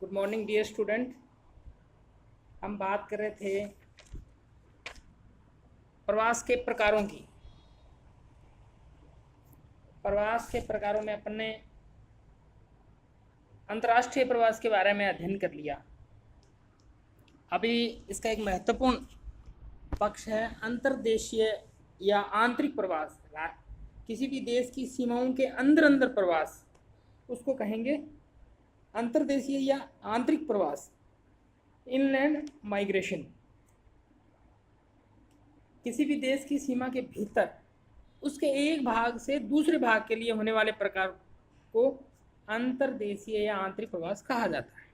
Good morning dear student. हम बात कर रहे थे प्रवास के प्रकारों की। प्रवास के प्रकारों में अपन ने अंतर्राष्ट्रीय प्रवास के बारे में अध्ययन कर लिया। अभी इसका एक महत्वपूर्ण पक्ष है अंतर्देशीय या आंतरिक प्रवास। किसी भी देश की सीमाओं के अंदर प्रवास, उसको कहेंगे अंतर्देशीय या आंतरिक प्रवास, इनलैंड माइग्रेशन। किसी भी देश की सीमा के भीतर उसके एक भाग से दूसरे भाग के लिए होने वाले प्रकार को अंतर्देशीय या आंतरिक प्रवास कहा जाता है।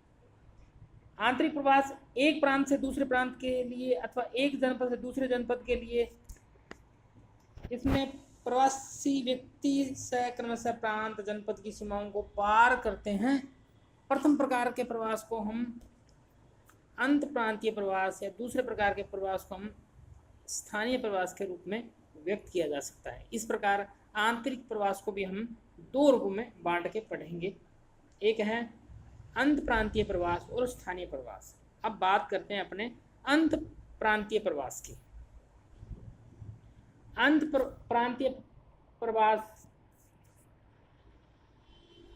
आंतरिक प्रवास एक प्रांत से दूसरे प्रांत के लिए अथवा एक जनपद से दूसरे जनपद के लिए, इसमें प्रवासी व्यक्ति क्रमशः प्रांत जनपद की सीमाओं को पार करते हैं। प्रथम प्रकार के प्रवास को हम अंत प्रांतीय प्रवास या दूसरे प्रकार के प्रवास को हम स्थानीय प्रवास के रूप में व्यक्त किया जा सकता है। इस प्रकार आंतरिक प्रवास को भी हम दो रूपों में बांट के पढ़ेंगे। एक है अंत प्रांतीय प्रवास और स्थानीय प्रवास। अब बात करते हैं अपने अंत प्रांतीय प्रवास की। अंत प्रांतीय प्रवास,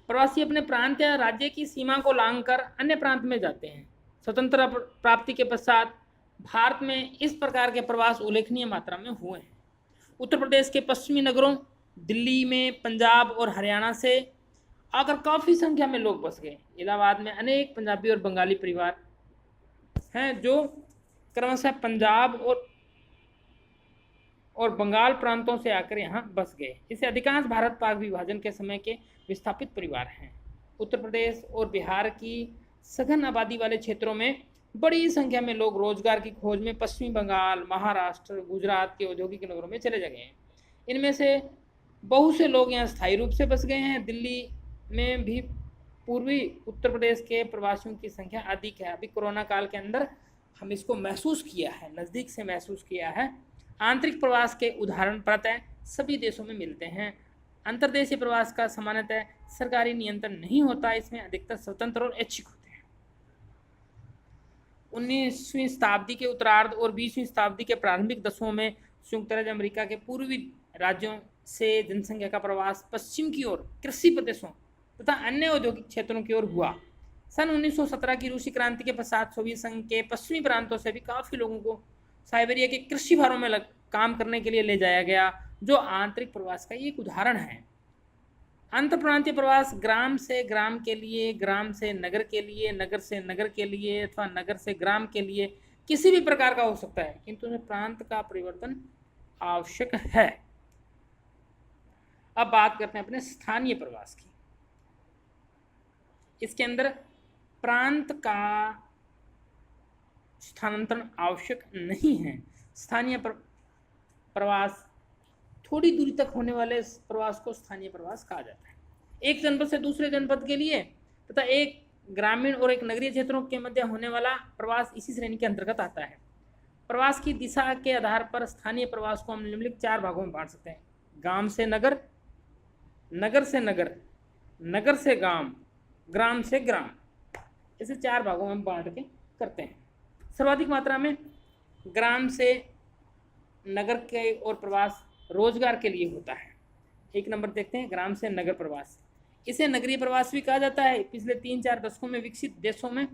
प्रवासी अपने प्रांत या राज्य की सीमा को लांघकर अन्य प्रांत में जाते हैं। स्वतंत्रता प्राप्ति के पश्चात भारत में इस प्रकार के प्रवास उल्लेखनीय मात्रा में हुए हैं। उत्तर प्रदेश के पश्चिमी नगरों, दिल्ली में, पंजाब और हरियाणा से आकर काफ़ी संख्या में लोग बस गए। इलाहाबाद में अनेक पंजाबी और बंगाली परिवार हैं जो क्रमशः पंजाब और बंगाल प्रांतों से आकर यहाँ बस गए। इसे अधिकांश भारत पाक विभाजन के समय के विस्थापित परिवार हैं। उत्तर प्रदेश और बिहार की सघन आबादी वाले क्षेत्रों में बड़ी संख्या में लोग रोजगार की खोज में पश्चिमी बंगाल, महाराष्ट्र, गुजरात के औद्योगिक नगरों में चले गए हैं। इनमें से बहुत से लोग यहाँ स्थायी रूप से बस गए हैं। दिल्ली में भी पूर्वी उत्तर प्रदेश के प्रवासियों की संख्या अधिक है। अभी कोरोना काल के अंदर हम इसको महसूस किया है, नज़दीक से महसूस किया है। आंतरिक प्रवास के उदाहरण प्रायः सभी देशों में मिलते हैं। अंतर्देशीय प्रवास का सामान्यतः सरकारी नियंत्रण नहीं होता, इसमें अधिकतर स्वतंत्र और ऐच्छिक होते हैं। 19वीं शताब्दी के उत्तरार्ध और 20वीं शताब्दी के प्रारंभिक दशकों में संयुक्त राज्य अमेरिका के पूर्वी राज्यों से जनसंख्या का प्रवास पश्चिम की ओर कृषि प्रदेशों तथा अन्य औद्योगिक क्षेत्रों की ओर हुआ। सन 1917 की रूसी क्रांति के पश्चात सोवियत संघ के पश्चिमी प्रांतों से भी काफ़ी लोगों को साइबेरिया के कृषि भारों में काम करने के लिए ले जाया गया, जो आंतरिक प्रवास का एक उदाहरण है। अंतर्प्रांतीय प्रवास ग्राम से ग्राम के लिए, ग्राम से नगर के लिए, नगर से नगर के लिए अथवा नगर से ग्राम के लिए किसी भी प्रकार का हो सकता है, किंतु उसमें प्रांत का परिवर्तन आवश्यक है। अब बात करते हैं अपने स्थानीय प्रवास की। इसके अंदर प्रांत का स्थानांतरण आवश्यक नहीं है। स्थानीय प्रवास थोड़ी दूरी तक होने वाले प्रवास को स्थानीय प्रवास कहा जाता है। एक जनपद से दूसरे जनपद के लिए तथा एक ग्रामीण और एक नगरीय क्षेत्रों के मध्य होने वाला प्रवास इसी श्रेणी के अंतर्गत आता है। प्रवास की दिशा के आधार पर स्थानीय प्रवास को हम निम्नलिखित 4 भागों में बांट सकते हैं। गांव से नगर, नगर से नगर, नगर से गांव, ग्राम से ग्राम, ऐसे 4 भागों में बांट के करते हैं। सर्वाधिक मात्रा में ग्राम से नगर के और प्रवास रोजगार के लिए होता है। एक नंबर देखते हैं ग्राम से नगर प्रवास। इसे नगरीय प्रवास भी कहा जाता है। पिछले 3-4 दशकों में विकसित देशों में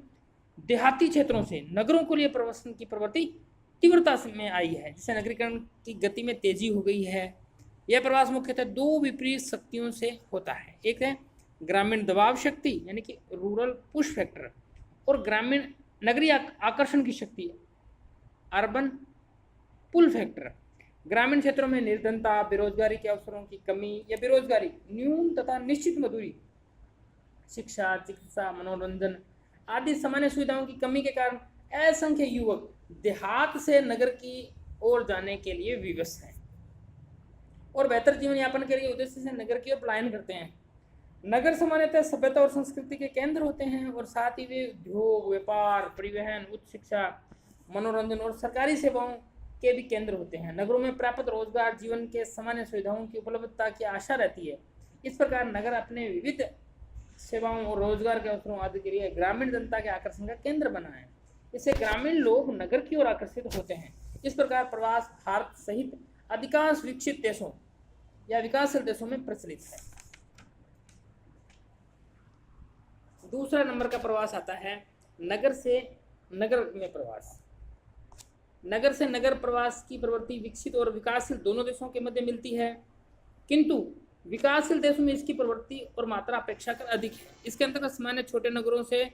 देहाती क्षेत्रों से नगरों के लिए प्रवासन की प्रवृत्ति तीव्रता में आई है, जिससे नगरीकरण की गति में तेजी हो गई है। यह प्रवास मुख्यतः 2 विपरीत शक्तियों से होता है। एक है ग्रामीण दबाव शक्ति यानी कि रूरल पुश फैक्टर, और ग्रामीण नगरीय आकर्षण की शक्ति अर्बन पुल फैक्टर। ग्रामीण क्षेत्रों में निर्धनता, बेरोजगारी के अवसरों की कमी या बेरोजगारी, न्यून तथा निश्चित मजदूरी, शिक्षा, चिकित्सा, मनोरंजन आदि सामान्य सुविधाओं की कमी के कारण असंख्य युवक देहात से नगर की ओर जाने के लिए विवश हैं और बेहतर जीवन यापन के लिए उद्देश्य से नगर की ओर पलायन करते हैं। नगर सामान्यतः सभ्यता और संस्कृति के केंद्र होते हैं और साथ ही वे उद्योग, व्यापार, परिवहन, उच्च शिक्षा, मनोरंजन और सरकारी सेवाओं के भी केंद्र होते हैं। नगरों में प्राप्त रोजगार, जीवन के सामान्य सुविधाओं की उपलब्धता की आशा रहती है। इस प्रकार नगर अपने विविध सेवाओं और रोजगार के अवसरों आदि के लिए ग्रामीण जनता के आकर्षण का केंद्र बना है। इससे ग्रामीण लोग नगर की ओर आकर्षित होते हैं। इस प्रकार प्रवास भारत सहित अधिकांश विकसित देशों या विकासशील देशों में प्रचलित है। दूसरा नंबर का प्रवास आता है नगर से नगर में प्रवास। नगर से नगर प्रवास की प्रवृत्ति विकसित और विकासशील दोनों देशों के मध्य मिलती है, किंतु विकासशील देशों में इसकी प्रवृत्ति और मात्रा अपेक्षाकृत अधिक है। इसके अंतर्गत सामान्य छोटे नगरों से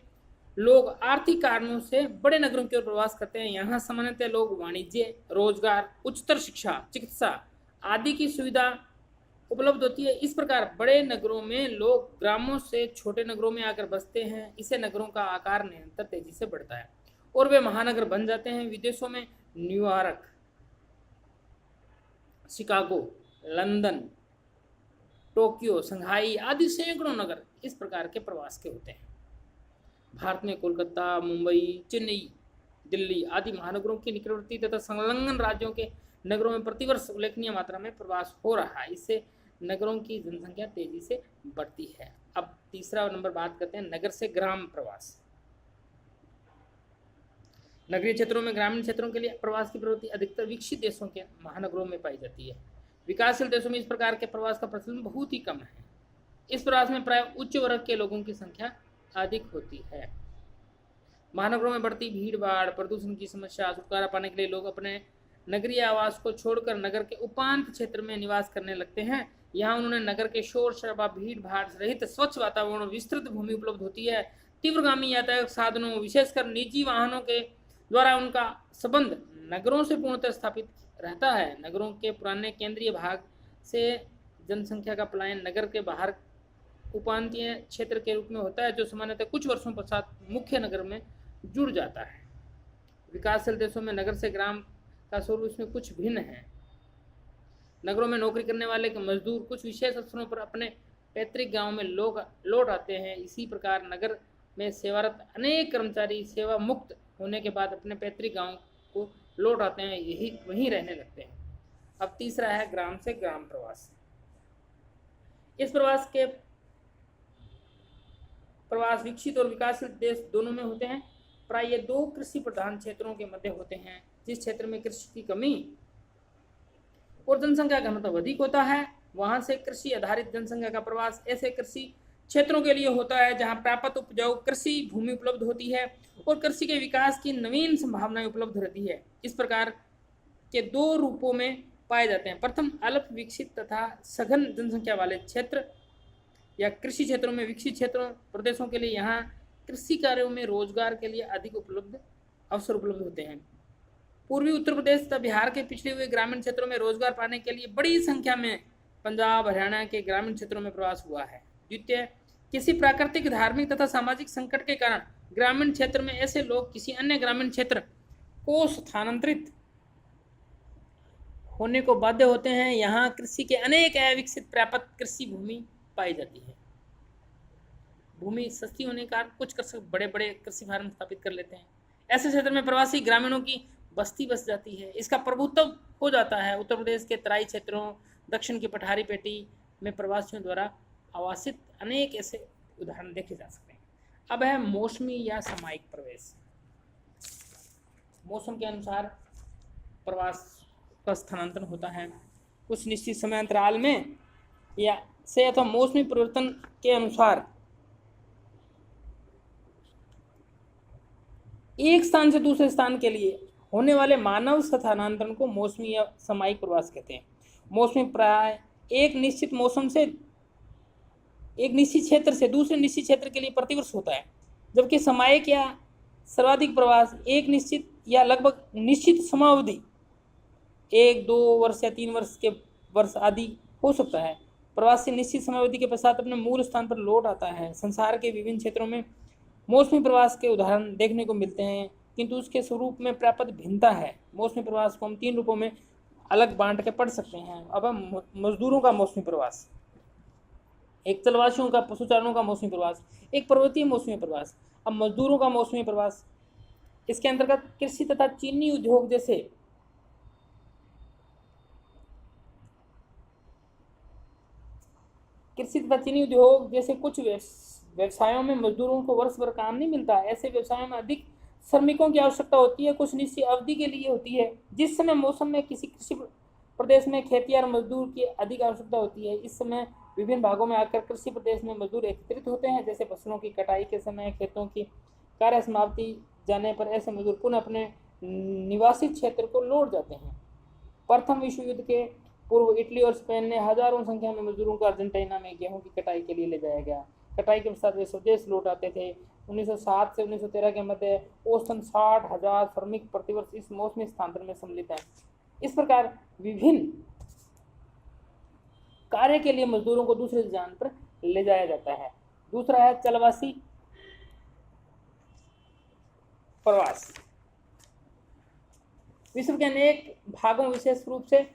लोग आर्थिक कारणों से बड़े नगरों की ओर प्रवास करते हैं। यहाँ सामान्यतः लोग वाणिज्य, रोजगार, उच्चतर शिक्षा, चिकित्सा आदि की सुविधा उपलब्ध होती है। इस प्रकार बड़े नगरों में लोग ग्रामों से छोटे नगरों में आकर बसते हैं। इससे नगरों का आकार निरंतर तेजी से बढ़ता है और वे महानगर बन जाते हैं। विदेशों में New York, Chicago, London, Tokyo, Shanghai आदि सैकड़ों नगर इस प्रकार के प्रवास के होते हैं। भारत में कोलकाता, मुंबई, चेन्नई, दिल्ली आदि महानगरों की निकटवर्ती तथा संलग्न राज्यों के नगरों में प्रतिवर्ष उल्लेखनीय मात्रा में प्रवास हो रहा है। इससे नगरों की जनसंख्या तेजी से बढ़ती है। अब तीसरा नंबर बात करते हैं नगर से ग्राम प्रवास। नगरीय क्षेत्रों में ग्रामीण क्षेत्रों के लिए प्रवास की प्रवृत्ति अधिकतर विकसित देशों के महानगरों में पाई जाती है। विकासशील देशों में इस प्रकार के प्रवास का प्रचलन बहुत ही कम है। इस प्रवास में प्राय उच्च वर्ग के लोगों की संख्या अधिक होती है। महानगरों में बढ़ती भीड़ भाड़, प्रदूषण की समस्या छुटकारा पाने के लिए लोग अपने नगरीय आवास को छोड़कर नगर के उपांत क्षेत्र में निवास करने लगते हैं। यहाँ उन्होंने नगर के शोर शराबा, भीड़ भाड़ रहित स्वच्छ वातावरण, विस्तृत भूमि उपलब्ध होती है। तीव्रगामी यातायात साधनों, विशेषकर निजी वाहनों के द्वारा उनका संबंध नगरों से पूर्णतः स्थापित रहता है। नगरों के पुराने केंद्रीय भाग से जनसंख्या का पलायन नगर के बाहर उपांतीय क्षेत्र के रूप में होता है, जो सामान्यतः कुछ वर्षों पश्चात मुख्य नगर में जुड़ जाता है। विकासशील देशों में नगर से ग्राम का स्वरूप इसमें कुछ भिन्न है। नगरों में नौकरी करने वाले मजदूर कुछ विशेष अवसरों पर अपने पैतृक गांव में लौट आते हैं। इसी प्रकार नगर में सेवारत अनेक कर्मचारी सेवा मुक्त होने के बाद अपने पैतृक गांव को लौट आते हैं, यही वहीं रहने लगते हैं। अब तीसरा है ग्राम से ग्राम प्रवास। इस प्रवास विकसित और विकासशील देश दोनों में होते हैं। प्राय ये दो कृषि प्रधान क्षेत्रों के मध्य होते हैं। जिस क्षेत्र में कृषि की कमी और जनसंख्या घनत्व अधिक होता है, वहां से कृषि आधारित जनसंख्या का प्रवास ऐसे कृषि क्षेत्रों के लिए होता है जहां पर्याप्त उपजाऊ कृषि भूमि उपलब्ध होती है और कृषि के विकास की नवीन संभावनाएं उपलब्ध रहती है। इस प्रकार के दो रूपों में पाए जाते हैं। प्रथम, अल्प विकसित तथा सघन जनसंख्या वाले क्षेत्र या कृषि क्षेत्रों में विकसित क्षेत्रों प्रदेशों के लिए यहाँ कृषि कार्यों में रोजगार के लिए अधिक अवसर उपलब्ध होते हैं। पूर्वी उत्तर प्रदेश तथा बिहार के पिछड़े हुए ग्रामीण क्षेत्रों में रोजगार पाने के लिए बड़ी संख्या में पंजाब, हरियाणा के ग्रामीण क्षेत्रों में प्रवास हुआ है। द्वितीय, किसी प्राकृतिक, धार्मिक तथा सामाजिक संकट के कारण ग्रामीण क्षेत्र में ऐसे लोग किसी अन्य ग्रामीण क्षेत्र को स्थानांतरित होने को बाध्य होते हैं। यहाँ कृषि के अनेक अविकसित पर्याप्त कृषि भूमि पाई जाती है। भूमि सस्ती होने के कारण कुछ कृषक बड़े बड़े कृषि फार्म स्थापित कर लेते हैं। ऐसे क्षेत्र में प्रवासी ग्रामीणों की बस्ती बस जाती है। इसका प्रभुत्व हो जाता है। उत्तर प्रदेश के तराई क्षेत्रों, दक्षिण की पठारी पेटी में प्रवासियों द्वारा आवासित अनेक ऐसे उदाहरण देखे जा सकते हैं। अब है मौसमी या सामयिक प्रवेश। मौसम के अनुसार प्रवास का स्थानांतरण होता है। कुछ निश्चित समय अंतराल में या से अथवा मौसमी परिवर्तन के अनुसार एक स्थान से दूसरे स्थान के लिए होने वाले मानव स्थानांतरण को मौसमी या सामयिक प्रवास कहते हैं। मौसमी प्राय एक निश्चित मौसम से एक निश्चित क्षेत्र से दूसरे निश्चित क्षेत्र के लिए प्रतिवर्ष होता है, जबकि सामयिक या सर्वाधिक प्रवास एक निश्चित या लगभग निश्चित समावधि 1, 2 वर्ष या 3 वर्ष के वर्ष आदि हो सकता है। प्रवासी निश्चित समावधि के पश्चात अपने मूल स्थान पर लौट आता है। संसार के विभिन्न क्षेत्रों में मौसमी प्रवास के उदाहरण देखने को मिलते हैं, किंतु उसके स्वरूप में पर्याप्त भिन्नता है। मौसमी प्रवास को हम 3 रूपों में अलग बांट के पढ़ सकते हैं। अब हम मजदूरों का मौसमी प्रवास, एक जलवासियों का, पशुचारणों का मौसमी प्रवास, एक पर्वतीय मौसमी प्रवास। अब मजदूरों का मौसमी प्रवास, इसके अंतर्गत कृषि तथा चीनी उद्योग जैसे कुछ व्यवसायों में मजदूरों को वर्ष भर काम नहीं मिलता। ऐसे व्यवसायों में अधिक श्रमिकों की आवश्यकता होती है, कुछ निश्चित अवधि के लिए होती है। जिस समय मौसम में किसी कृषि प्रदेश में खेतिहर मजदूर की अधिक आवश्यकता होती है, इस समय विभिन्न भागों में आकर कृषि प्रदेश में मजदूर एकत्रित होते हैं। जैसे फसलों की कटाई के समय खेतों की कार्य समाप्ति जाने पर ऐसे मजदूर पुनः अपने निवासी क्षेत्र को लौट जाते हैं। प्रथम विश्व युद्ध के पूर्व इटली और स्पेन ने हजारों संख्या में मजदूरों को अर्जेंटीना में गेहूं की कटाई के लिए ले जाया गया। कटाई के पश्चात वे स्वदेश लौट आते थे। 1907 से 1913 के मध्य औसतन 60,000 श्रमिक प्रतिवर्ष इस मौसमी स्थानांतरण में सम्मिलित हैं। इस प्रकार विभिन्न कार्य के लिए मजदूरों को दूसरे स्थान पर ले जाया जाता है। दूसरा है चलवासी प्रवास। विश्व के अनेक भागों, विशेष रूप से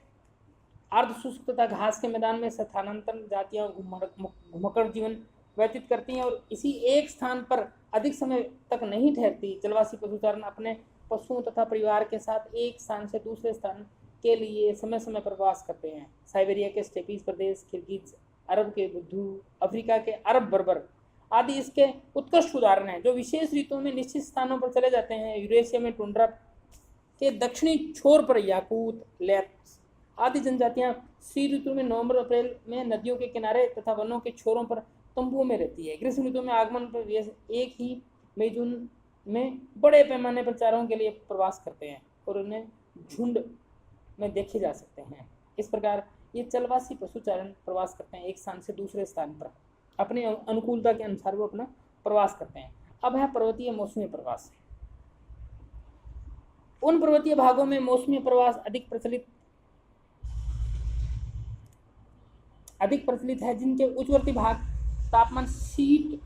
अर्ध शुष्क तथा घास के मैदान में स्थानांतरण जातियां घुमक्कड़ जीवन व्यतीत करती हैं और इसी एक स्थान पर अधिक समय तक नहीं ठहरती। जलवासी पशुचारण अपने पशुओं तथा परिवार के साथ एक स्थान से दूसरे स्थान के लिए समय समय पर प्रवास करते हैं। साइबेरिया के स्टेपीज प्रदेश, किर्गिज, अरब के बुद्धू, अफ्रीका के अरब बर्बर आदि इसके उत्कृष्ट उदाहरण हैं, जो विशेष ऋतुओं में निश्चित स्थानों पर चले जाते हैं। यूरेशिया में टुंड्रा के दक्षिणी छोर पर याकूत, लेप्स आदि जनजातियां शीत ऋतु में नवंबर अप्रैल में नदियों के किनारे तथा वनों के छोरों पर तंबुओं में रहती है। ग्रीष्म ऋतु में आगमन पर एक ही मई जून में बड़े पैमाने पर चारों के लिए प्रवास करते हैं और उन्हें झुंड में देखे जा सकते हैं। इस प्रकार ये चलवासी पशुचारण प्रवास करते हैं, एक स्थान से दूसरे स्थान पर अपने अनुकूलता के अनुसार वो अपना प्रवास करते हैं। अब है पर्वतीय मौसमी प्रवास। उन पर्वतीय भागों में मौसमी प्रवास अधिक प्रचलित है जिनके उच्चवर्ती भाग तापमान शीत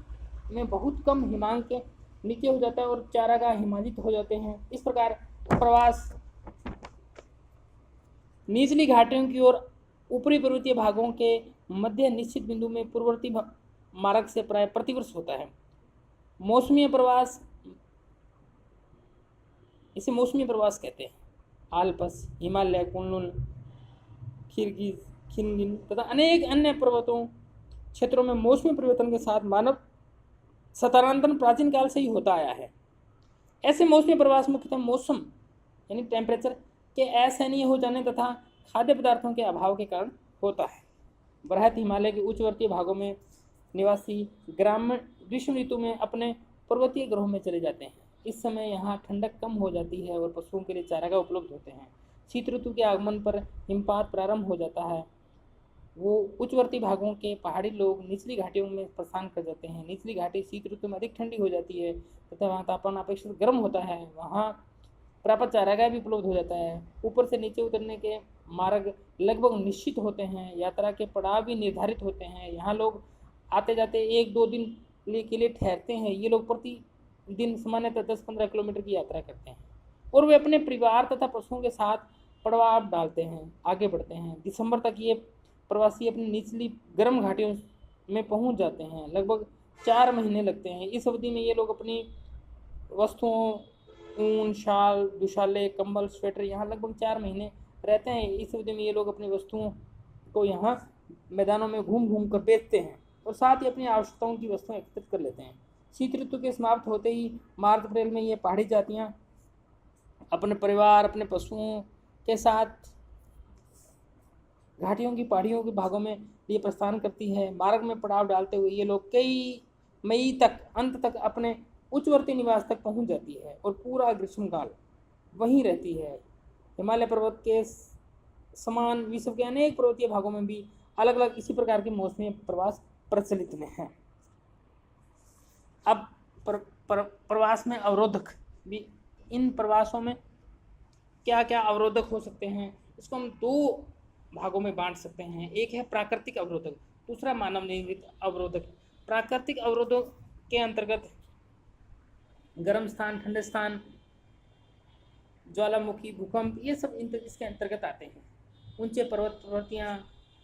में बहुत कम हिमांक के नीचे हो जाता है और चारागाह हिमायित हो जाते हैं। इस प्रकार प्रवास निचली घाटियों की ओर ऊपरी पर्वतीय भागों के मध्य निश्चित बिंदु में पूर्ववर्ती मार्ग से प्राय प्रतिवर्ष होता है। मौसमी प्रवास, इसे मौसमी प्रवास कहते हैं। आल्प्स, हिमालय, कुनलुन, किर्गिज, खिनगिन तथा अनेक अन्य पर्वतों क्षेत्रों में मौसमी परिवर्तन के साथ मानव स्थानांतरण प्राचीन काल से ही होता आया है। ऐसे मौसमी प्रवास मुख्यतः मौसम यानी टेम्परेचर के असहनीय हो जाने तथा खाद्य पदार्थों के अभाव के कारण होता है। बृहत हिमालय के उच्चवर्तीय भागों में निवासी ग्रामीण ग्रीष्म ऋतु में अपने पर्वतीय ग्रहों में चले जाते हैं। इस समय यहाँ ठंडक कम हो जाती है और पशुओं के लिए चारागाह उपलब्ध होते हैं। शीत ऋतु के आगमन पर हिमपात प्रारंभ हो जाता है। वो उच्चवर्ती भागों के पहाड़ी लोग निचली घाटियों में प्रस्थान कर जाते हैं। निचली घाटी शीत ऋतु में अधिक ठंडी हो जाती है तथा वहाँ तापमान अपेक्षित गर्म होता है। वहाँ प्राप्त चारागाह भी उपलब्ध हो जाता है। ऊपर से नीचे उतरने के मार्ग लगभग निश्चित होते हैं। यात्रा के पड़ाव भी निर्धारित होते हैं। यहाँ लोग आते जाते 1-2 दिन के लिए ठहरते हैं। ये लोग प्रतिदिन सामान्यतः 10-15 किलोमीटर की यात्रा करते हैं और वे अपने परिवार तथा पशुओं के साथ पड़ाव डालते हैं, आगे बढ़ते हैं। दिसंबर तक ये प्रवासी अपनी निचली गर्म घाटियों में पहुंच जाते हैं। लगभग 4 महीने लगते हैं। इस अवधि में ये लोग अपनी वस्तुओं, ऊन, शाल, दुशाले, कंबल, स्वेटर यहाँ लगभग 4 महीने रहते हैं। इस अवधि में ये लोग अपनी वस्तुओं को यहाँ मैदानों में घूम घूम कर बेचते हैं और साथ ही अपनी आवश्यकताओं की वस्तुएं एकत्रित कर लेते हैं। शीत ऋतु के समाप्त होते ही मार्च अप्रैल में ये पहाड़ी जातियाँ अपने परिवार, अपने पशुओं के साथ घाटियों की पहाड़ियों के भागों में ये प्रस्थान करती है। मार्ग में पड़ाव डालते हुए ये लोग कई मई तक अंत तक अपने उच्चवर्ती निवास तक पहुंच जाती है और पूरा ग्रीष्मकाल वहीं रहती है। हिमालय पर्वत के समान विश्व के अनेक पर्वतीय भागों में भी अलग अलग इसी प्रकार के मौसमी प्रवास प्रचलित में हैं। अब प्रवास में अवरोधक भी, इन प्रवासों में क्या क्या अवरोधक हो सकते हैं, इसको हम 2 भागों में बांट सकते हैं। एक है प्राकृतिक अवरोधक, दूसरा मानव निर्मित अवरोधक। प्राकृतिक अवरोधों के अंतर्गत गर्म स्थान, ठंडे स्थान, ज्वालामुखी, भूकंप, ये सब इसके अंतर्गत आते हैं। ऊंचे पर्वत, पर्वतियाँ,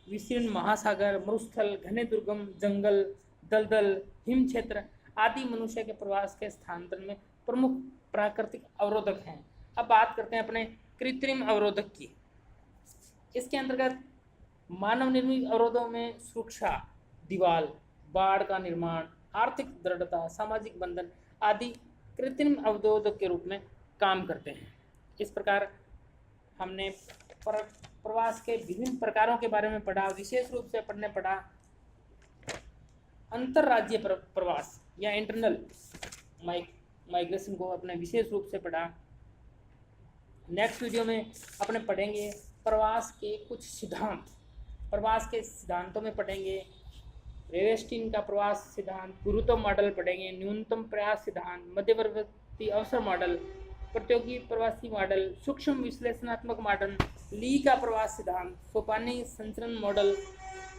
विस्तीर्ण महासागर, मरुस्थल, घने दुर्गम जंगल, दलदल, हिम क्षेत्र आदि मनुष्य के प्रवास के स्थानांतरण में प्रमुख प्राकृतिक अवरोधक हैं। अब बात करते हैं अपने कृत्रिम अवरोधक की। इसके अंतर्गत मानव निर्मित अवरोधों में सुरक्षा, दीवार, बाढ़ का निर्माण, आर्थिक दृढ़ता, सामाजिक बंधन आदि कृत्रिम अवरोधक के रूप में काम करते हैं। इस प्रकार हमने प्रवास के विभिन्न प्रकारों के बारे में पढ़ा। विशेष रूप से पढ़ने पढ़ा अंतरराज्यीय प्रवास या इंटरनल माइग्रेशन को अपने विशेष रूप से पढ़ा। नेक्स्ट वीडियो में अपने पढ़ेंगे प्रवास के कुछ सिद्धांत। प्रवास के सिद्धांतों में पढ़ेंगे रेवेस्टिन का प्रवास सिद्धांत, गुरुत्व मॉडल पढ़ेंगे, न्यूनतम प्रयास सिद्धांत, मध्यवर्ती अवसर मॉडल, प्रतियोगी प्रवासी मॉडल, सूक्ष्म विश्लेषणात्मक मॉडल, ली का प्रवास सिद्धांत, सोपानी संचरण मॉडल,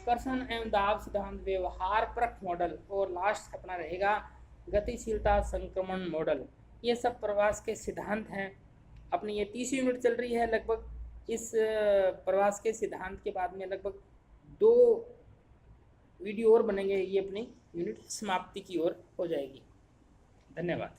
कर्षण एवं दाब सिद्धांत, व्यवहार परक मॉडल और लास्ट अपना रहेगा गतिशीलता संक्रमण मॉडल। ये सब प्रवास के सिद्धांत हैं। अपनी ये 30 यूनिट चल रही है लगभग। इस प्रवास के सिद्धांत के बाद में लगभग 2 वीडियो और बनेंगे। ये अपनी यूनिट समाप्ति की ओर हो जाएगी। धन्यवाद।